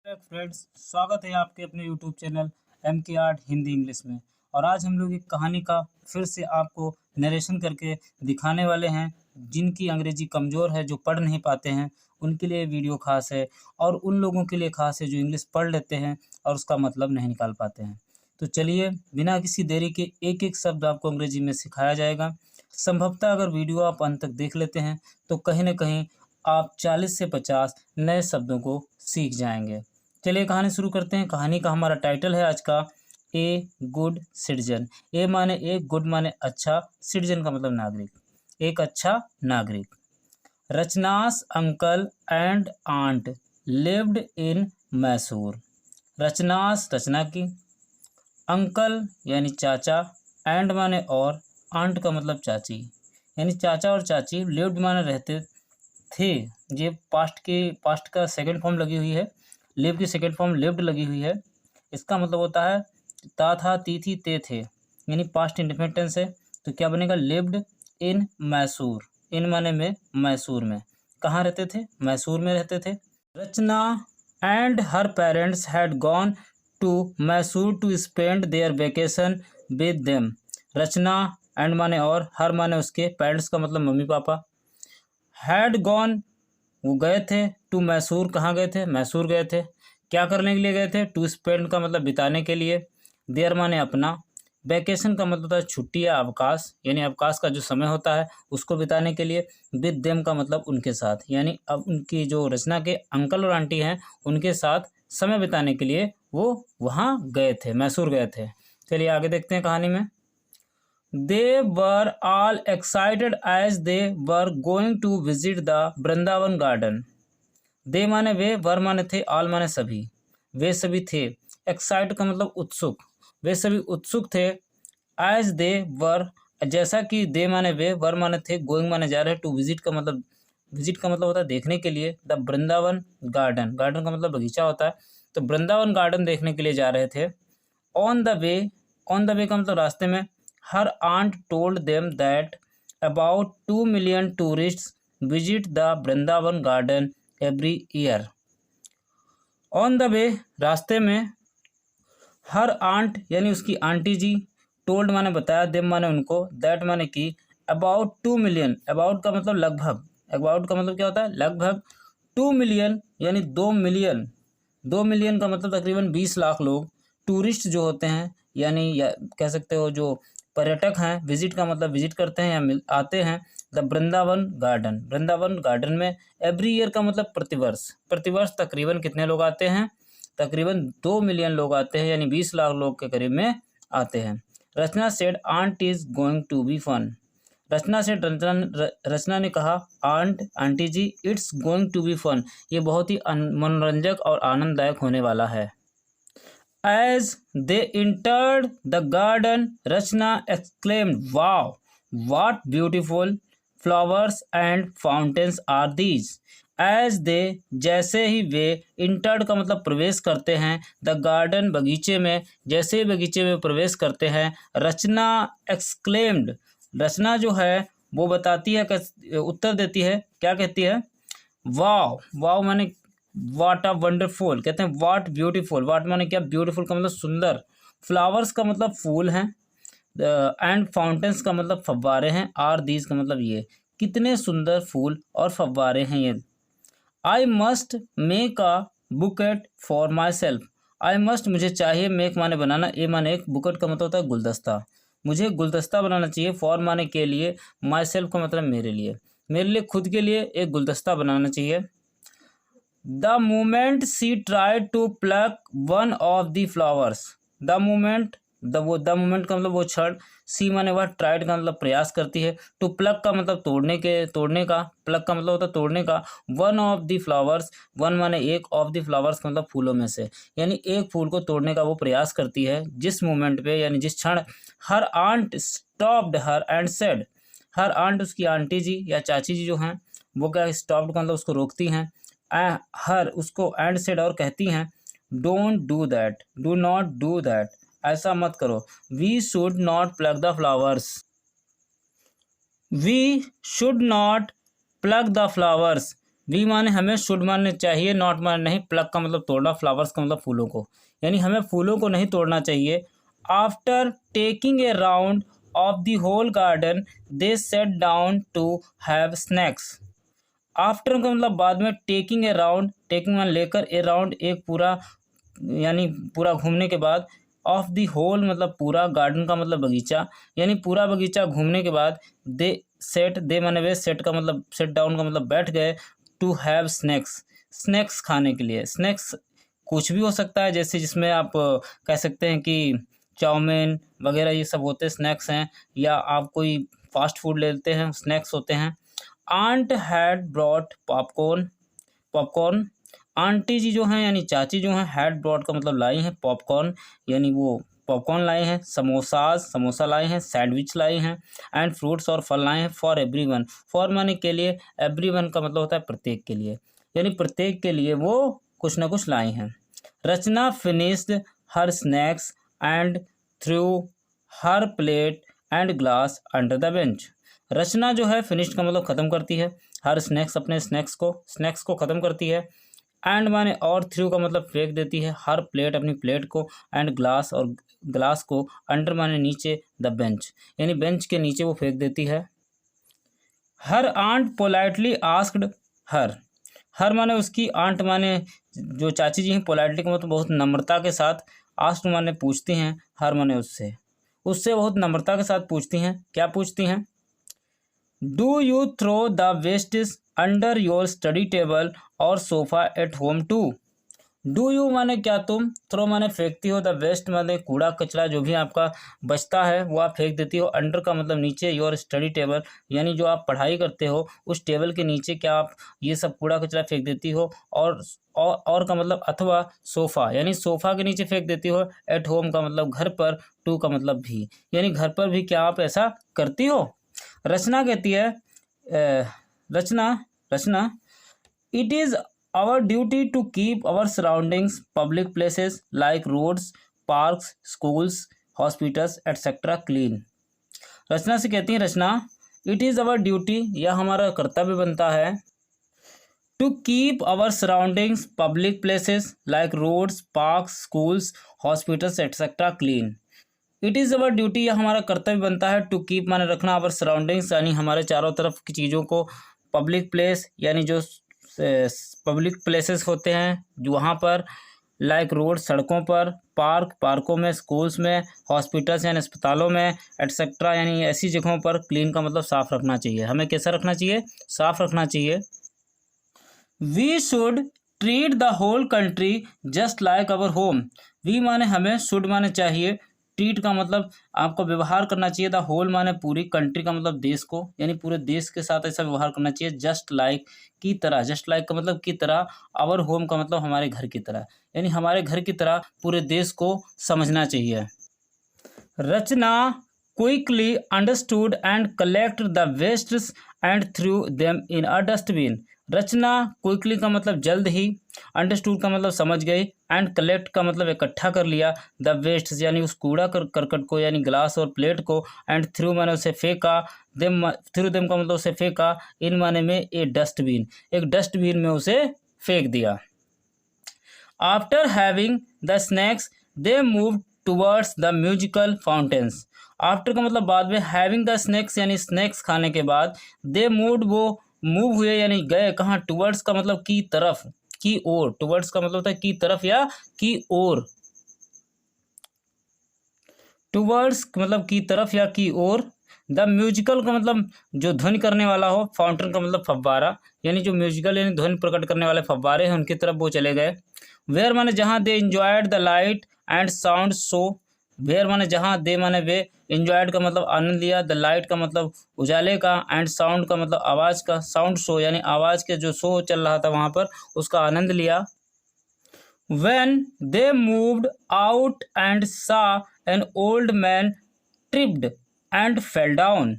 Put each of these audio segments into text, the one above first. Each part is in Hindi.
फ्रेंड्स, स्वागत है आपके अपने यूट्यूब चैनल एम के आर्ट हिंदी इंग्लिश में। और आज हम लोग एक कहानी का फिर से आपको नरेशन करके दिखाने वाले हैं। जिनकी अंग्रेजी कमज़ोर है, जो पढ़ नहीं पाते हैं, उनके लिए वीडियो खास है। और उन लोगों के लिए खास है जो इंग्लिश पढ़ लेते हैं और उसका मतलब नहीं निकाल पाते हैं। तो चलिए, बिना किसी देरी के एक एक शब्द आपको अंग्रेजी में सिखाया जाएगा। संभवतः अगर वीडियो आप अंत तक देख लेते हैं तो कहीं ना कहीं आप 40 से 50 नए शब्दों को सीख जाएंगे। चलिए कहानी शुरू करते हैं। कहानी का हमारा टाइटल है आज का ए गुड सिटीजन। ए माने एक, गुड माने अच्छा, सिटीजन का मतलब नागरिक, एक अच्छा नागरिक। Rachna's uncle and aunt lived in Mysore. Rachna's Rachna की, अंकल यानी चाचा, एंड माने और, आंट का मतलब चाची, यानी चाचा और चाची, लिव्ड माने रहते थे। ये पास्ट का सेकंड फॉर्म लगी हुई है। लिव की सेकंड फॉर्म लिव्ड लगी हुई है। इसका मतलब होता है ता था, ती थी, ते थे, यानी पास्ट इंडेफिनिट टेंस है। तो क्या बनेगा? Lived in Mysore. इन माने में, मैसूर में। कहाँ रहते थे? मैसूर में रहते थे। Rachna and her parents had gone to Mysore to spend their vacation with them. Rachna and माने और, हर माने उसके, पेरेंट्स का मतलब मम्मी पापा। हैड गॉन वो गए थे, टू मैसूर कहाँ गए थे? मैसूर गए थे। क्या करने के लिए गए थे? टू स्पेंड का मतलब बिताने के लिए, देयर माने अपना, वैकेशन का मतलब होता है छुट्टी या अवकाश, यानी अवकाश का जो समय होता है उसको बिताने के लिए। विद देम का मतलब उनके साथ, यानी अब उनकी जो रचना के अंकल और आंटी हैं उनके साथ समय बिताने के लिए वो वहाँ गए थे, मैसूर गए थे। चलिए आगे देखते हैं कहानी में। They were all excited as they were going to visit the Vrindavan garden. They माने वे, वर माने थे, ऑल माने सभी, वे सभी थे। एक्साइट का मतलब उत्सुक, वे सभी उत्सुक थे। एज दे वर, जैसा कि दे माने वे, वर माने थे, गोइंग माने जा रहे, टू विजिट का मतलब, विजिट का मतलब होता है देखने के लिए, द वृंदावन गार्डन, गार्डन का मतलब बगीचा होता है, तो वृंदावन गार्डन देखने के लिए जा रहे थे। On the way, on the way का मतलब रास्ते में। Her aunt told them that about 2 million tourists visit the Vrindavan garden every year. On the way रास्ते में, हर आंट यानी उसकी आंटी जी, टोल्ड माने बताया, देम माने उनको, दैट माने कि, अबाउट 2 million, अबाउट का मतलब लगभग, अबाउट का मतलब क्या होता है? लगभग। 2 million यानी 2 मिलियन, 2 मिलियन का मतलब तकरीबन 20 लाख लोग, टूरिस्ट जो होते हैं, यानी या कह सकते हो जो पर्यटक हैं, विजिट का मतलब विजिट करते हैं या आते हैं, the Vrindavan garden, Vrindavan garden में। एवरी ईयर का मतलब प्रतिवर्ष, प्रतिवर्ष तकरीबन कितने लोग आते हैं? तकरीबन 2 मिलियन लोग आते हैं, यानी 20 लाख लोग के करीब में आते हैं। Rachna said aunt is going to be fun. Rachna से रचना ने कहा, aunt aunty ji, it's going to be fun, ये बहुत ही मनोरंजक और आनंददायक होने वाला है। As they entered the garden, Rachna exclaimed, "Wow, what beautiful flowers and fountains are these?" As they, जैसे ही वे, entered का मतलब प्रवेश करते हैं, the garden बगीचे में, जैसे ही बगीचे में प्रवेश करते हैं, रचना exclaimed, रचना जो है वो बताती है, उत्तर देती है, क्या कहती है? वाव, वाव माने वाट आ वंडरफुल, कहते हैं वाट ब्यूटीफुल, वाट माने क्या? ब्यूटीफुल का मतलब सुंदर, फ्लावर्स का मतलब फूल हैं, एंड फाउंटेन्स का मतलब फव्वारे हैं, आर दीज का मतलब ये, कितने सुंदर फूल और फव्वारे हैं ये। I must make a bouquet for my self. I must मुझे चाहिए, मेक माने बनाना, ए माने एक, बुकेट का मतलब होता है गुलदस्ता, मुझे गुलदस्ता बनाना चाहिए, फॉर माने के लिए, माई सेल्फ का मतलब मेरे लिए, मेरे लिए खुद के लिए एक गुलदस्ता बनाना चाहिए। The moment she tried to pluck one of the flowers. The moment, the moment का मतलब वो क्षण, सी माने वह, ट्राइड का मतलब प्रयास करती है, टू प्लक का मतलब तोड़ने का, प्लक का मतलब होता है तोड़ने का, one of the flowers, one माने एक, ऑफ द फ्लावर्स का मतलब फूलों में से, यानी एक फूल को तोड़ने का वो प्रयास करती है। जिस मोमेंट पे, यानी जिस क्षण, her aunt stopped her and said, her aunt उसकी आंटी जी या चाची जी जो हैं वो क्या, स्टॉप्ड का मतलब उसको रोकती हैं, हर उसको, एंड सेड और कहती हैं, don't do that, do not do that, ऐसा मत करो, we should not pluck the flowers, we should not pluck the flowers, we माने हमें, शुड माने चाहिए, नॉट माने नहीं, प्लक का मतलब तोड़ना, फ्लावर्स का मतलब फूलों को, यानी हमें फूलों को नहीं तोड़ना चाहिए। After taking a round of the whole garden they sat down to have snacks. After का मतलब बाद में, टेकिंग ए राउंड, टेकिंग मान लेकर, ए राउंड एक पूरा, यानी पूरा घूमने के बाद, ऑफ द होल मतलब पूरा, गार्डन का मतलब बगीचा, यानी पूरा बगीचा घूमने के बाद, दे सेट, दे माने वे, सेट का मतलब सेट डाउन का मतलब बैठ गए, टू हैव स्नैक्स, स्नैक्स खाने के लिए। स्नैक्स कुछ भी हो सकता है, जैसे जिसमें आप कह सकते हैं कि चाउमीन वगैरह ये सब होते स्नैक्स हैं, या आप कोई फास्ट फूड लेते हैं, स्नैक्स होते हैं। Aunt had brought popcorn, popcorn, aunty ji जो हैं यानी चाची जो हैं, हैड ब्रॉट का मतलब लाई हैं, पॉपकॉर्न यानी वो पॉपकॉर्न लाए हैं, समोसाज समोसा लाए हैं, सैंडविच लाए हैं, एंड फ्रूट्स और फल लाए हैं, फॉर एवरीवन, फॉर माने के लिए, एवरीवन का मतलब होता है प्रत्येक के लिए, यानी प्रत्येक के लिए वो कुछ ना कुछ लाए हैं। Rachna finished her snacks and threw her plate and glass under the bench. Rachna जो है फिनिश्ड का मतलब ख़त्म करती है, हर स्नैक्स अपने स्नैक्स को ख़त्म करती है, एंड माने और, थ्रू का मतलब फेंक देती है, हर प्लेट अपनी प्लेट को, एंड ग्लास और ग्लास को, अंडर माने नीचे, द बेंच यानी बेंच के नीचे वो फेंक देती है। Her aunt politely asked her, her माने उसकी, आंट माने जो चाची जी हैं, पोलाइटली का मतलब बहुत नम्रता के साथ, आस्क्ड माने पूछती हैं, हर माने उससे, उससे बहुत नम्रता के साथ पूछती हैं। क्या पूछती हैं? Do you throw the wastage under your study table और sofa at home too. Do you माने क्या तुम, थ्रो माने फेंकती हो, द वेस्ट माने कूड़ा कचरा जो भी आपका बचता है वो आप फेंक देती हो, अंडर का मतलब नीचे, योर स्टडी टेबल यानी जो आप पढ़ाई करते हो उस टेबल के नीचे क्या आप ये सब कूड़ा कचरा फेंक देती हो, और का मतलब अथवा, सोफ़ा यानी सोफ़ा के नीचे फेंक देती हो, एट होम का मतलब घर पर, टू का मतलब भी यानी घर पर भी क्या आप ऐसा करती हो। रचना कहती है, Rachna it is our duty to keep our surroundings, public places like roads, parks, schools, hospitals, etc. clean। Rachna से कहती है, Rachna it is our duty, यह हमारा कर्तव्य बनता है, to keep our surroundings, public places like roads, parks, schools, hospitals etcetera clean. It is our duty, यह हमारा कर्तव्य बनता है, टू कीप माने रखना, आवर सराउंडिंग्स यानी हमारे चारों तरफ की चीज़ों को, पब्लिक प्लेस यानी जो पब्लिक प्लेसेस होते हैं जो वहाँ पर, लाइक रोड सड़कों पर, पार्क पार्कों में, स्कूल्स में, हॉस्पिटल्स यानी अस्पतालों में, एट्सेट्रा यानी ऐसी जगहों पर, क्लीन का मतलब साफ़ रखना चाहिए। हमें कैसा रखना चाहिए? साफ़ रखना चाहिए। We should treat the whole country just like our home. We माने हमें, शुड माने चाहिए, ट्रीट का मतलब आपको व्यवहार करना चाहिए, द होल माने पूरी, कंट्री का मतलब देश को, यानी पूरे देश के साथ ऐसा व्यवहार करना चाहिए, जस्ट लाइक की तरह, जस्ट लाइक का मतलब की तरह, आवर होम का मतलब हमारे घर की तरह, यानी हमारे घर की तरह पूरे देश को समझना चाहिए। Rachna quickly understood and collect the wastes and threw them in a dustbin. Rachna quickly का मतलब जल्द ही, अंडरस्टूड का मतलब समझ गई, एंड कलेक्ट का मतलब इकट्ठा कर लिया, द वेस्ट यानी उस कूड़ा करकट को यानी ग्लास और प्लेट को, एंड थ्रू माने उसे फेंका, देम थ्रू देम का मतलब उसे फेंका, इन माने में ए डस्टबिन, एक डस्टबिन में उसे फेंक दिया। After having the snacks they move towards the musical fountains. After का मतलब बाद में, हैविंग द स्नैक्स यानी स्नैक्स खाने के बाद, दे मूव्ड वो मूव हुए यानी गए, कहाँ? टूवर्ड्स का मतलब की तरफ, की ओर, टूवर्ड्स का मतलब होता है की तरफ या की ओर, टूवर्ड्स मतलब की तरफ या की ओर। द म्यूजिकल का मतलब जो ध्वनि करने वाला हो, फाउंटेन का मतलब फव्वारा यानी जो म्यूजिकल यानी ध्वनि प्रकट करने वाले फव्वारे हैं उनकी तरफ वो चले गए। वेयर माने जहाँ, they enjoyed the light and sound show. Where माने जहाँ, दे माने वे, इंजॉयड का मतलब आनंद लिया, द लाइट का मतलब उजाले का, एंड साउंड का मतलब आवाज़ का, साउंड शो यानी आवाज़ के जो शो चल रहा था वहाँ पर उसका आनंद लिया। When they moved out and saw an old man tripped and fell down।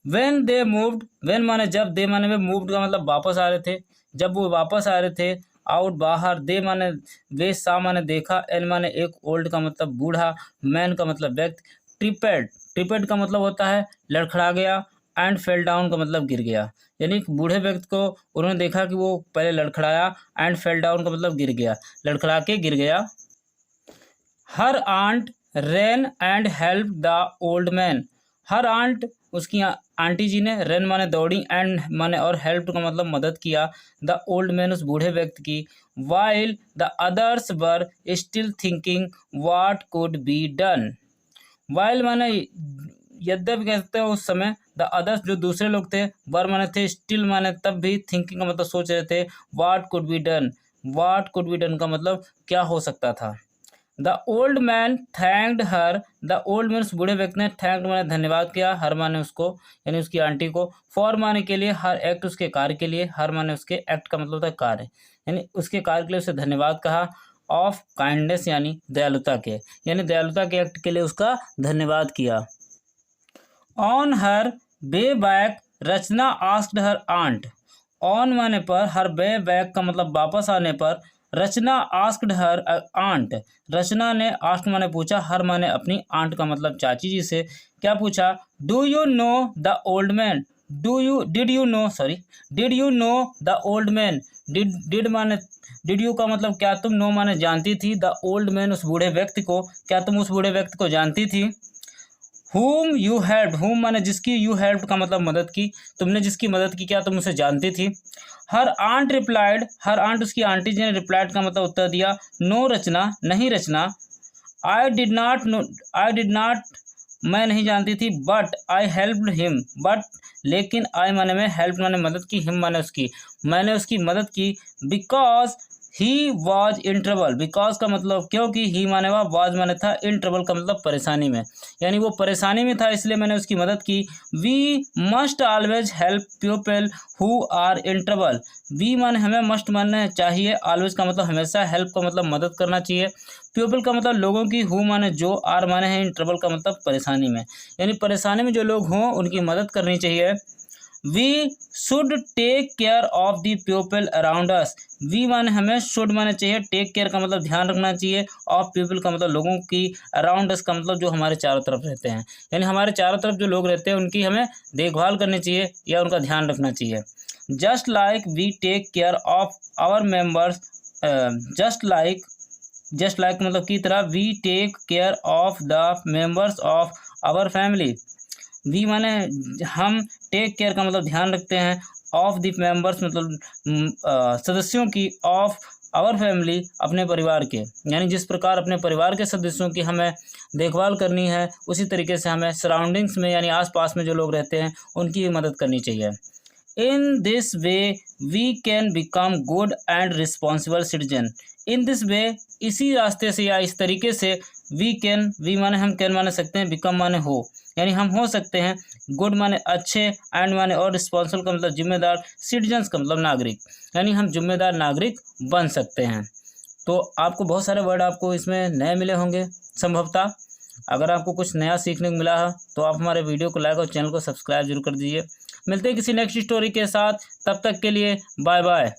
When they moved, when माने जब, दे माने वे, moved का मतलब वापस आ रहे थे, जब वो वापस आ रहे थे, आउट बाहर, दे माने वे, सा माने देखा, एन माने एक, ओल्ड का मतलब बूढ़ा, मैन का मतलब व्यक्ति, ट्रिपेड का मतलब होता है लड़खड़ा गया, एंड फेल डाउन का मतलब गिर गया, यानी बूढ़े व्यक्ति को उन्होंने देखा कि वो पहले लड़खड़ाया, एंड फेल डाउन का मतलब गिर गया, लड़खड़ा के गिर गया। Her aunt ran and help the old man. Her aunt उसकी आंटी जी ने, रेन माने दौड़ी, एंड माने और हेल्प का मतलब मदद किया, द ओल्ड मैन उस बूढ़े व्यक्ति की, while the others were still thinking what could be done. While माने यद्यपि कह सकते हो उस समय, द अदर्स जो दूसरे लोग थे, वर माने थे, स्टिल माने तब भी, थिंकिंग का मतलब सोच रहे थे, what could be done, what could be done का मतलब क्या हो सकता था। The old man thanked her. The old man उस बूढ़े व्यक्ति ने, थैंक्ड माने धन्यवाद किया, हर माने उसको यानी उसकी आंटी को, फॉर माने के लिए, हर एक्ट उसके कार्य के लिए, हर माने उसके एक्ट का मतलब था कार्य, यानी उसके कार्य के लिए उसे धन्यवाद कहा, ऑफ काइंडनेस यानी दयालुता के, यानी दयालुता के एक्ट के लिए उसका धन्यवाद किया। On her way back Rachna asked her aunt. On माने पर, हर वे बैक का मतलब वापस आने पर, रचना आस्क्ड हर आंट, रचना ने, आस्क्ड माने पूछा, हर माने अपनी, आंट का मतलब चाची जी से, क्या पूछा, do you know the old man, did you know the old man. Did माने, डिड यू का मतलब क्या तुम, नो माने जानती थी, द ओल्ड मैन उस बूढ़े व्यक्ति को, क्या तुम उस बूढ़े व्यक्ति को जानती थी। whom you helped, whom माने जिसकी, you helped का मतलब मदद की, तुमने जिसकी मदद की, क्या तुम उसे जानती थी। Her aunt replied, her aunt उसकी आंटी जी ने, रिप्लाइड का मतलब उत्तर दिया, नो रचना, नहीं रचना, आई डिड नॉट मैं नहीं जानती थी, but I helped him, but लेकिन, आई माने में, हेल्प माने मदद की, हिम माने उसकी, मैंने उसकी मदद की, because he was in trouble, because का मतलब क्योंकि, ही माने हुआ, वॉज माने था, इन ट्रबल का मतलब परेशानी में, यानी वो परेशानी में था इसलिए मैंने उसकी मदद की। We must always help people who are in trouble. We माने हमें, मस्ट माने चाहिए, ऑलवेज का मतलब हमेशा, हेल्प का मतलब मदद करना चाहिए, पीपल का मतलब लोगों की, हु माने जो, आर माने है, इन ट्रबल का मतलब परेशानी में, यानी परेशानी में जो लोग हों उनकी मदद करनी चाहिए। We should take care of the people around us. We माने हमें, शुड माने चाहिए, टेक केयर का मतलब ध्यान रखना चाहिए, ऑफ पीपल का मतलब लोगों की, अराउंड अस का मतलब जो हमारे चारों तरफ रहते हैं, यानी हमारे चारों तरफ जो लोग रहते हैं उनकी हमें देखभाल करनी चाहिए या उनका ध्यान रखना चाहिए। Just like we take care of our members, just like मतलब की तरह, we take care of the members of our family. We माने हम, टेक केयर का मतलब ध्यान रखते हैं, ऑफ द मेंबर्स मतलब सदस्यों की, ऑफ आवर फैमिली अपने परिवार के, यानी जिस प्रकार अपने परिवार के सदस्यों की हमें देखभाल करनी है उसी तरीके से हमें सराउंडिंग्स में यानी आसपास में जो लोग रहते हैं उनकी भी मदद करनी चाहिए। In this way we can become good and responsible citizen. In this way इसी रास्ते से या इस तरीके से, वी कैन, वी माने हम, कैन माने सकते हैं, बिकम माने हो, यानी हम हो सकते हैं, गुड माने अच्छे, एंड माने और, रिस्पॉन्सिबल का मतलब जिम्मेदार, सिटीजन्स का मतलब नागरिक, यानी हम जिम्मेदार नागरिक बन सकते हैं। तो आपको बहुत सारे वर्ड आपको इसमें नए मिले होंगे संभवतः। अगर आपको कुछ नया सीखने को मिला है तो आप हमारे वीडियो को लाइक और चैनल को सब्सक्राइब जरूर कर दीजिए। मिलते हैं किसी नेक्स्ट स्टोरी के साथ, तब तक के लिए बाय बाय।